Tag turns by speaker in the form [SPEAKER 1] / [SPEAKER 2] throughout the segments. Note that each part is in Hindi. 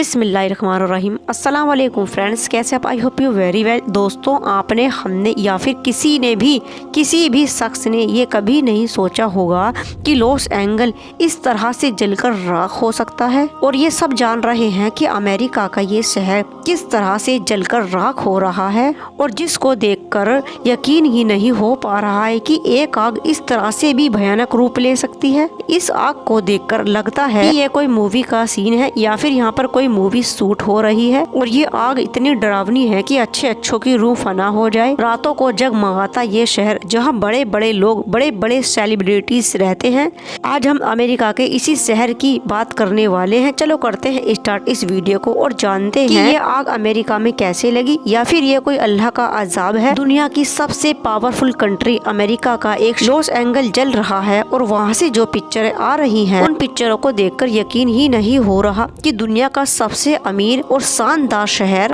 [SPEAKER 1] बिस्मिल्लाहिर्रहमानिर्रहीम। अस्सलाम वालेकुम फ्रेंड्स, कैसे आप? I hope you very well. दोस्तों, आपने, हमने या फिर किसी भी शख्स ने ये कभी नहीं सोचा होगा कि लॉस एंजल्स इस तरह से जलकर राख हो सकता है। और ये सब जान रहे हैं कि अमेरिका का ये शहर किस तरह से जलकर राख हो रहा है, और जिसको देखकर यकीन ही नहीं हो पा रहा है कि एक आग इस तरह से भी भयानक रूप ले सकती है। इस आग को देखकर लगता है कि ये कोई मूवी का सीन है या फिर यहाँ पर कोई मूवी शूट हो रही है। और ये आग इतनी डरावनी है कि अच्छों की रूह फना हो जाए। रातों को जगमगाता ये शहर, जहाँ बड़े बड़े लोग, बड़े बड़े सेलिब्रिटीज रहते हैं। आज हम अमेरिका के इसी शहर की बात करने वाले हैं। चलो करते हैं स्टार्ट इस वीडियो को और जानते हैं कि ये आग अमेरिका में कैसे लगी, या फिर ये कोई अल्लाह का अजाब है। दुनिया की सबसे पावरफुल कंट्री अमेरिका का एक लॉस एंजल्स जल रहा है, और वहाँ से जो पिक्चरें आ रही हैं, उन पिक्चरों को देखकर यकीन ही नहीं हो रहा कि दुनिया का सबसे अमीर और शानदार शहर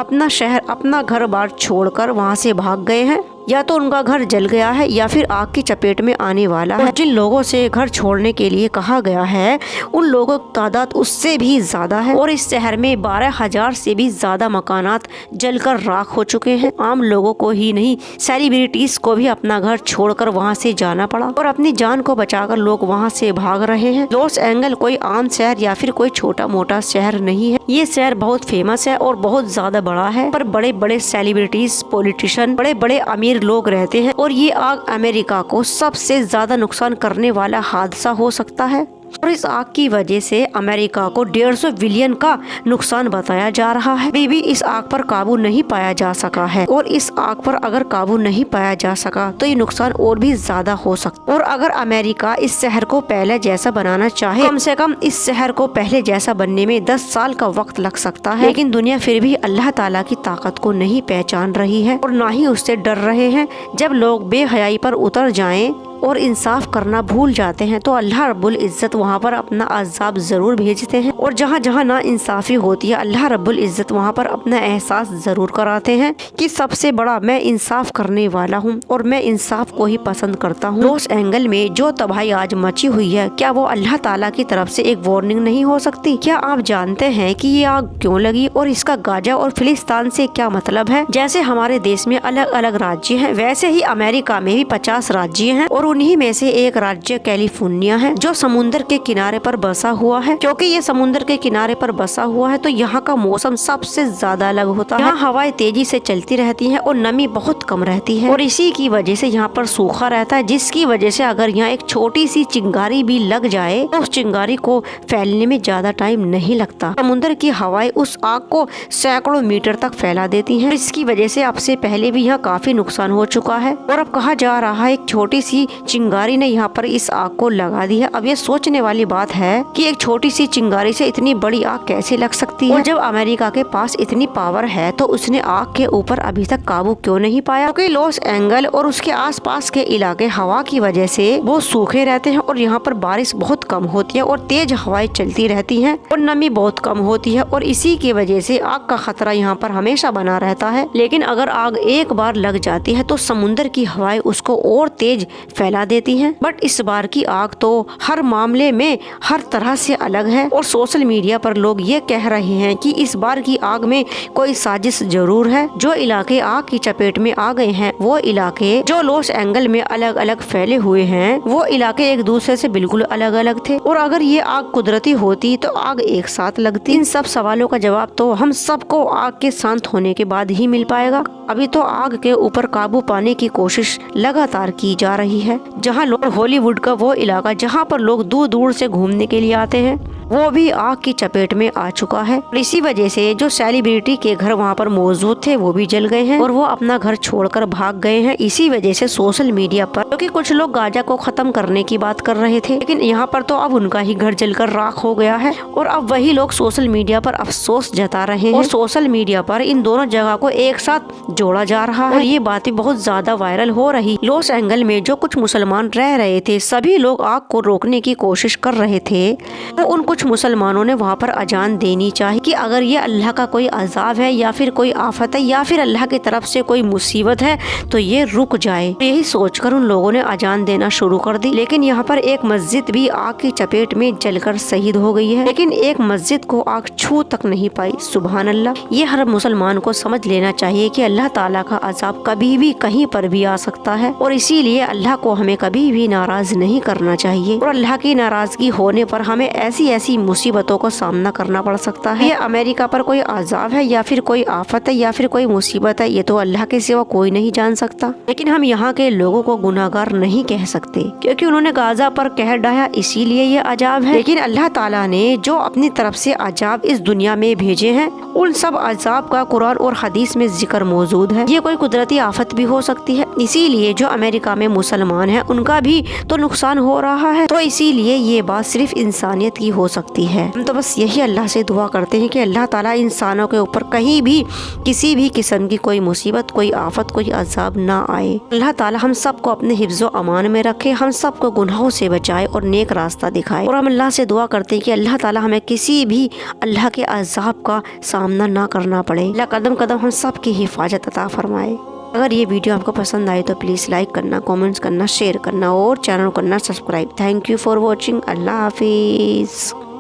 [SPEAKER 1] अपना घर बार छोड़कर वहाँ से भाग गए हैं। या तो उनका घर जल गया है या फिर आग की चपेट में आने वाला है। जिन लोगों से घर छोड़ने के लिए कहा गया है, उन लोगों की तादाद उससे भी ज्यादा है। और इस शहर में 12,000 से भी ज्यादा मकानात जलकर राख हो चुके हैं। आम लोगों को ही नहीं, सेलिब्रिटीज को भी अपना घर छोड़कर वहां से जाना पड़ा, और अपनी जान को बचाकर लोग वहां से भाग रहे हैं। लॉस एंजल्स कोई आम शहर या फिर कोई छोटा मोटा शहर नहीं है। ये शहर बहुत फेमस है और बहुत ज्यादा बड़ा है, पर बड़े बड़े सेलिब्रिटीज, पॉलिटिशियन, बड़े बड़े अमीर लोग रहते हैं। और ये आग अमेरिका को सबसे ज्यादा नुकसान करने वाला हादसा हो सकता है। और इस आग की वजह से अमेरिका को 150 बिलियन का नुकसान बताया जा रहा है। अभी भी इस आग पर काबू नहीं पाया जा सका है, और इस आग पर अगर काबू नहीं पाया जा सका तो ये नुकसान और भी ज्यादा हो सकता है। और अगर अमेरिका इस शहर को पहले जैसा बनाना चाहे, कम से कम इस शहर को पहले जैसा बनने में 10 साल का वक्त लग सकता है। लेकिन दुनिया फिर भी अल्लाह ताला की ताकत को नहीं पहचान रही है, और न ही उससे डर रहे हैं। जब लोग बेहयाई पर उतर जाएं और इंसाफ करना भूल जाते हैं, तो अल्लाह रब्बुल इज्जत वहाँ पर अपना अजाब जरूर भेजते हैं। और जहाँ जहाँ ना इंसाफी होती है, अल्लाह रब्बुल इज्जत वहाँ पर अपना एहसास जरूर कराते हैं कि सबसे बड़ा मैं इंसाफ करने वाला हूँ, और मैं इंसाफ को ही पसंद करता हूँ। लॉस एंजल्स में जो तबाही आज मची हुई है, क्या वो अल्लाह ताला की तरफ से एक वार्निंग नहीं हो सकती? क्या आप जानते हैं कि ये आग क्यों लगी और इसका गाजा और फिलिस्तीन से क्या मतलब है? जैसे हमारे देश में अलग अलग राज्य हैं, वैसे ही अमेरिका में भी 50 राज्य हैं, और उन्हीं में से एक राज्य कैलिफोर्निया है, जो समुद्र के किनारे पर बसा हुआ है। क्योंकि ये समुद्र के किनारे पर बसा हुआ है, तो यहाँ का मौसम सबसे ज्यादा अलग होता है। यहाँ हवाएं तेजी से चलती रहती हैं और नमी बहुत कम रहती है, और इसी की वजह से यहाँ पर सूखा रहता है, जिसकी वजह से अगर यहाँ एक छोटी सी चिंगारी भी लग जाए तो उस चिंगारी को फैलने में ज्यादा टाइम नहीं लगता। समुद्र की हवाएं उस आग को सैकड़ों मीटर तक फैला देती है। इसकी वजह से अब से पहले भी यहाँ काफी नुकसान हो चुका है, और अब कहा जा रहा है एक छोटी सी चिंगारी ने यहाँ पर इस आग को लगा दी है। अब ये सोचने वाली बात है कि एक छोटी सी चिंगारी से इतनी बड़ी आग कैसे लग सकती है। और जब अमेरिका के पास इतनी पावर है, तो उसने आग के ऊपर अभी तक काबू क्यों नहीं पाया? क्योंकि लॉस एंजल्स और उसके आसपास के इलाके हवा की वजह से बहुत सूखे रहते हैं, और यहाँ पर बारिश बहुत कम होती है, और तेज हवाएं चलती रहती हैं, और नमी बहुत कम होती है, और इसी की वजह से आग का खतरा यहाँ पर हमेशा बना रहता है। लेकिन अगर आग एक बार लग जाती है, तो समुद्र की हवाएं उसको और तेज फैला देती हैं। बट इस बार की आग तो हर मामले में हर तरह से अलग है, और सोशल मीडिया पर लोग ये कह रहे हैं कि इस बार की आग में कोई साजिश जरूर है। जो इलाके आग की चपेट में आ गए हैं, वो इलाके जो लॉस एंजल्स में अलग अलग फैले हुए हैं, वो इलाके एक दूसरे से बिल्कुल अलग अलग थे। और अगर ये आग कुदरती होती तो आग एक साथ लगती। इन सब सवालों का जवाब तो हम सबको आग के शांत होने के बाद ही मिल पाएगा। अभी तो आग के ऊपर काबू पाने की कोशिश लगातार की जा रही है। जहाँ लोग, हॉलीवुड का वो इलाका जहाँ पर लोग दूर दूर से घूमने के लिए आते हैं, वो भी आग की चपेट में आ चुका है। और इसी वजह से जो सेलिब्रिटी के घर वहाँ पर मौजूद थे, वो भी जल गए हैं, और वो अपना घर छोड़कर भाग गए हैं। इसी वजह से सोशल मीडिया पर, क्योंकि कुछ लोग गाजा को खत्म करने की बात कर रहे थे, लेकिन यहाँ पर तो अब उनका ही घर जलकर राख हो गया है, और अब वही लोग सोशल मीडिया पर अफसोस जता रहे हैं। और सोशल मीडिया पर इन दोनों जगह को एक साथ जोड़ा जा रहा है, और ये बातें बहुत ज्यादा वायरल हो रही। लॉस एंजल्स में जो कुछ मुसलमान रह रहे थे, सभी लोग आग को रोकने की कोशिश कर रहे थे, तो उन कुछ कुछ मुसलमानों ने वहाँ पर अजान देनी चाहिए कि अगर ये अल्लाह का कोई अजाब है या फिर कोई आफत है या फिर अल्लाह की तरफ से कोई मुसीबत है तो ये रुक जाए। यही सोचकर उन लोगों ने अजान देना शुरू कर दी। लेकिन यहाँ पर एक मस्जिद भी आग की चपेट में जलकर शहीद हो गई है, लेकिन एक मस्जिद को आग छू तक नहीं पाई। सुभान अल्लाह। ये हर मुसलमान को समझ लेना चाहिए कि अल्लाह ताला का अजाब कभी भी कहीं पर भी आ सकता है और इसीलिए अल्लाह को हमें कभी भी नाराज नहीं करना चाहिए और अल्लाह की नाराजगी होने पर हमें ऐसी ऐसी मुसीबतों का सामना करना पड़ सकता है। ये अमेरिका पर कोई अजाब है या फिर कोई आफत है या फिर कोई मुसीबत है, ये तो अल्लाह के सिवा कोई नहीं जान सकता। लेकिन हम यहाँ के लोगों को गुनाहगार नहीं कह सकते क्योंकि उन्होंने गाजा पर कहर ढाया, इसीलिए ये अजाब है। लेकिन अल्लाह ताला ने जो अपनी तरफ से अजाब इस दुनिया में भेजे हैं उन सब अजाब का कुरान और हदीस में जिक्र मौजूद है। ये कोई कुदरती आफत भी हो सकती है, इसीलिए जो अमेरिका में मुसलमान हैं उनका भी तो नुकसान हो रहा है, तो इसीलिए ये बात सिर्फ इंसानियत की हो सकती है। हम तो बस यही अल्लाह से दुआ करते हैं कि अल्लाह ताला इंसानों के ऊपर कहीं भी किसी भी किस्म की कोई मुसीबत, कोई आफत, कोई अजाब ना आए। अल्लाह ताला हम सबको अपने हिफ्ज़ो अमान में रखे, हम सबको गुनाहों से बचाए और नेक रास्ता दिखाए। और हम अल्लाह से दुआ करते हैं कि अल्लाह ताला हमें किसी भी अल्लाह के अजाब का सामना ना करना पड़े। अल्लाह कदम कदम हम सब की हिफाजत अता फरमाए। अगर ये वीडियो आपको पसंद आए तो प्लीज़ लाइक करना, कमेंट्स करना, शेयर करना और चैनल करना subscribe. Thank you for watching. अल्लाह हाफिज़।